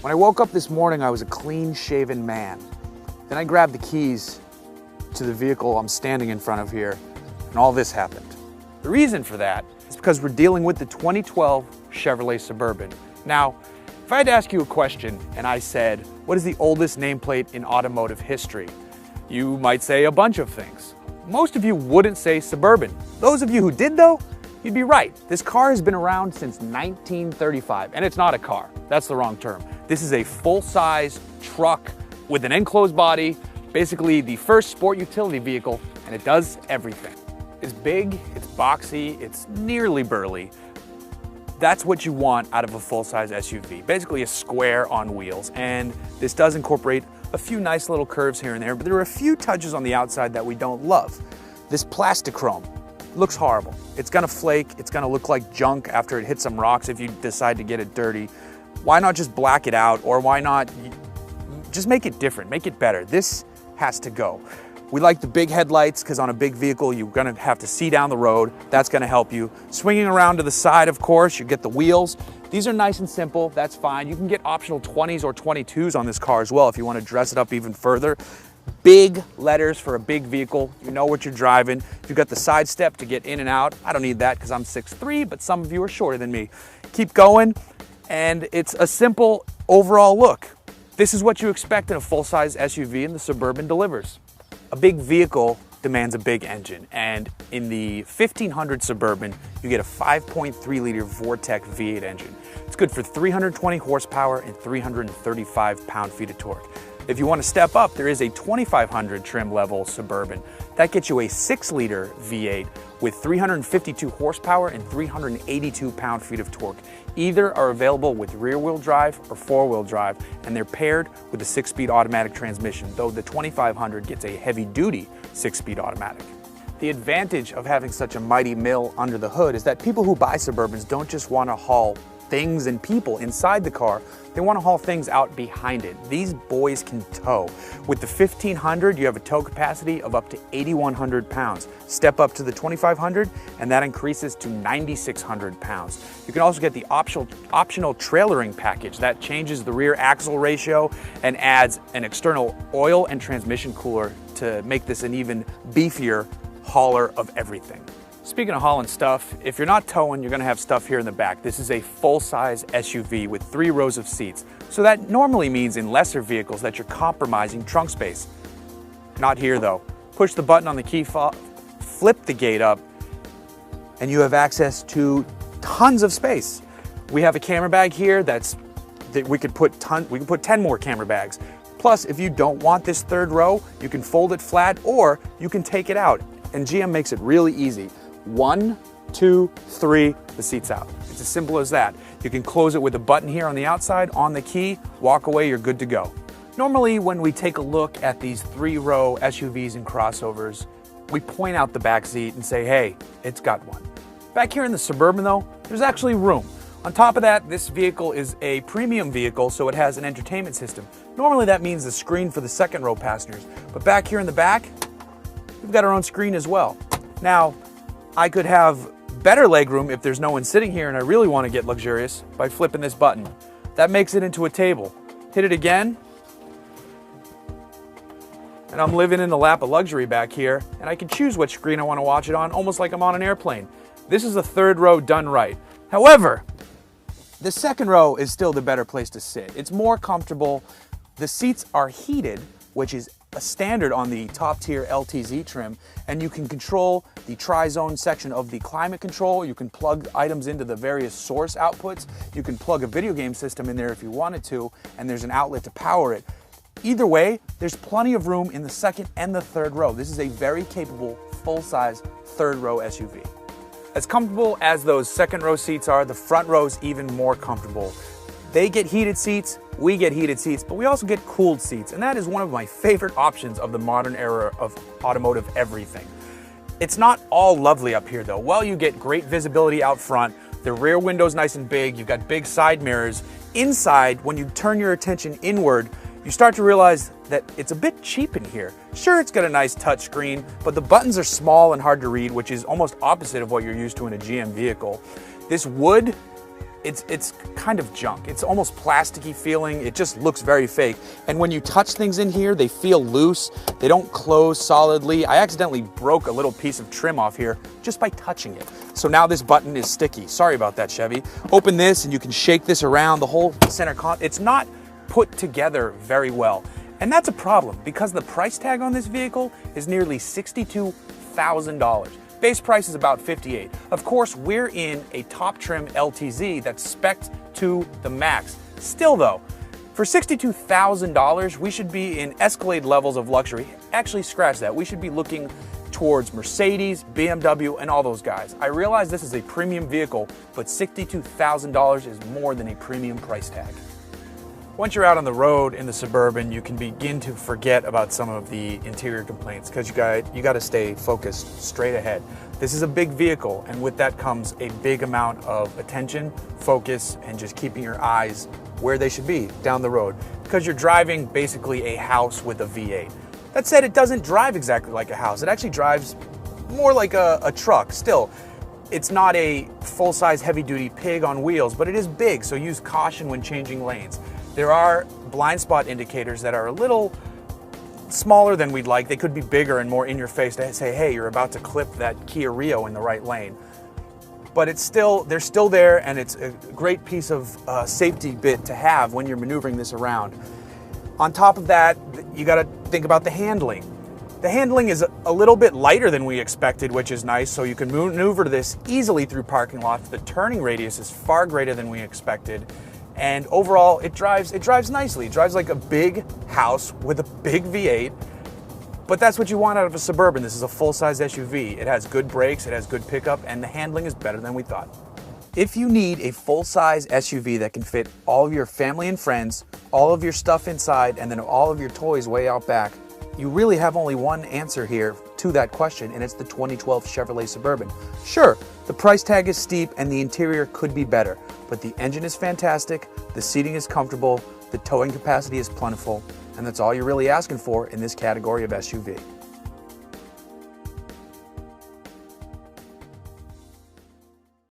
When I woke up this morning, I was a clean-shaven man. Then I grabbed the keys to the vehicle I'm standing in front of here, and all this happened. The reason for that is because we're dealing with the 2012 Chevrolet Suburban. Now, if I had to ask you a question and I said, what is the oldest nameplate in automotive history? You might say a bunch of things. Most of you wouldn't say Suburban. Those of you who did though, you'd be right. This car has been around since 1935, and it's not a car. That's the wrong term. This is a full-size truck with an enclosed body, basically the first sport utility vehicle, and it does everything. It's big, it's boxy, it's nearly burly. That's what you want out of a full-size SUV, basically a square on wheels. And this does incorporate a few nice little curves here and there, but there are a few touches on the outside that we don't love. This plastic chrome looks horrible. It's gonna flake, it's gonna look like junk after it hits some rocks if you decide to get it dirty. Why not just black it out, or why not just make it different, make it better? This has to go. We like the big headlights because on a big vehicle, you're gonna have to see down the road. That's gonna help you. Swinging around to the side, of course, you get the wheels. These are nice and simple, that's fine. You can get optional 20s or 22s on this car as well if you wanna dress it up even further. Big letters for a big vehicle. You know what you're driving. You've got the side step to get in and out. I don't need that because I'm 6'3", but some of you are shorter than me. Keep going, and it's a simple overall look. This is what you expect in a full-size SUV, and the Suburban delivers. A big vehicle demands a big engine, and in the 1500 Suburban, you get a 5.3-liter Vortec V8 engine. It's good for 320 horsepower and 335 pound-feet of torque. If you want to step up, there is a 2500 trim level Suburban. That gets you a 6-liter V8 with 352 horsepower and 382 pound-feet of torque. Either are available with rear-wheel drive or four-wheel drive, and they're paired with a 6-speed automatic transmission, though the 2500 gets a heavy-duty 6-speed automatic. The advantage of having such a mighty mill under the hood is that people who buy Suburbans don't just want to haul things and people inside the car, they want to haul things out behind it. These boys can tow. With the 1500, you have a tow capacity of up to 8,100 pounds. Step up to the 2500, and that increases to 9,600 pounds. You can also get the optional trailering package that changes the rear axle ratio and adds an external oil and transmission cooler to make this an even beefier hauler of everything. Speaking of hauling stuff, if you're not towing, you're gonna have stuff here in the back. This is a full-size SUV with 3 rows of seats. So that normally means in lesser vehicles that you're compromising trunk space. Not here though. Push the button on the key fob, flip the gate up, and you have access to tons of space. We have a camera bag here that we could put 10 more camera bags. Plus, if you don't want this 3rd row, you can fold it flat or you can take it out. And GM makes it really easy. 1, 2, 3, the seat's out. It's as simple as that. You can close it with a button here on the outside, on the key, walk away, you're good to go. Normally, when we take a look at these 3-row SUVs and crossovers, we point out the back seat and say, hey, it's got one. Back here in the Suburban though, there's actually room. On top of that, this vehicle is a premium vehicle, so it has an entertainment system. Normally that means the screen for the 2nd row passengers, but back here in the back, we've got our own screen as well. Now, I could have better legroom if there's no one sitting here and I really want to get luxurious by flipping this button. That makes it into a table. Hit it again, and I'm living in the lap of luxury back here, and I can choose which screen I want to watch it on, almost like I'm on an airplane. This is the 3rd row done right. However, the 2nd row is still the better place to sit. It's more comfortable. The seats are heated, which is a standard on the top tier LTZ trim, and you can control the tri-zone section of the climate control. You can plug items into the various source outputs. You can plug a video game system in there if you wanted to, and there's an outlet to power it. Either way, there's plenty of room in the 2nd and the 3rd row. This is a very capable, full-size 3rd row SUV. As comfortable as those 2nd row seats are, the front row's even more comfortable. They get heated seats, we get heated seats, but we also get cooled seats, and that is one of my favorite options of the modern era of automotive everything. It's not all lovely up here though. While you get great visibility out front, the rear window's nice and big, you've got big side mirrors. Inside, when you turn your attention inward, you start to realize that it's a bit cheap in here. Sure, it's got a nice touch screen, but the buttons are small and hard to read, which is almost opposite of what you're used to in a GM vehicle. This wood it's kind of junk. It's almost plasticky feeling. It just looks very fake. And when you touch things in here, they feel loose. They don't close solidly. I accidentally broke a little piece of trim off here just by touching it. So now this button is sticky. Sorry about that, Chevy. Open this and you can shake this around. The whole center it's not put together very well. And that's a problem because the price tag on this vehicle is nearly $62,000. Base price is about $58,000. Of course, we're in a top trim LTZ that's spec'd to the max. Still though, for $62,000, we should be in Escalade levels of luxury. Actually, scratch that. We should be looking towards Mercedes, BMW, and all those guys. I realize this is a premium vehicle, but $62,000 is more than a premium price tag. Once you're out on the road in the Suburban, you can begin to forget about some of the interior complaints because you got to stay focused straight ahead. This is a big vehicle, and with that comes a big amount of attention, focus, and just keeping your eyes where they should be down the road because you're driving basically a house with a V8. That said, it doesn't drive exactly like a house. It actually drives more like a truck. Still, it's not a full-size heavy-duty pig on wheels, but it is big, so use caution when changing lanes. There are blind spot indicators that are a little smaller than we'd like. They could be bigger and more in your face to say, hey, you're about to clip that Kia Rio in the right lane. But they're still there, and it's a great piece of safety bit to have when you're maneuvering this around. On top of that, you got to think about the handling. The handling is a little bit lighter than we expected, which is nice, so you can maneuver this easily through parking lots. The turning radius is far greater than we expected. And overall, it drives nicely. It drives like a big house with a big V8, but that's what you want out of a Suburban. This is a full-size SUV. It has good brakes, it has good pickup, and the handling is better than we thought. If you need a full-size SUV that can fit all of your family and friends, all of your stuff inside, and then all of your toys way out back, you really have only one answer here to that question, and it's the 2012 Chevrolet Suburban. Sure, the price tag is steep and the interior could be better, but the engine is fantastic, the seating is comfortable, the towing capacity is plentiful, and that's all you're really asking for in this category of SUV.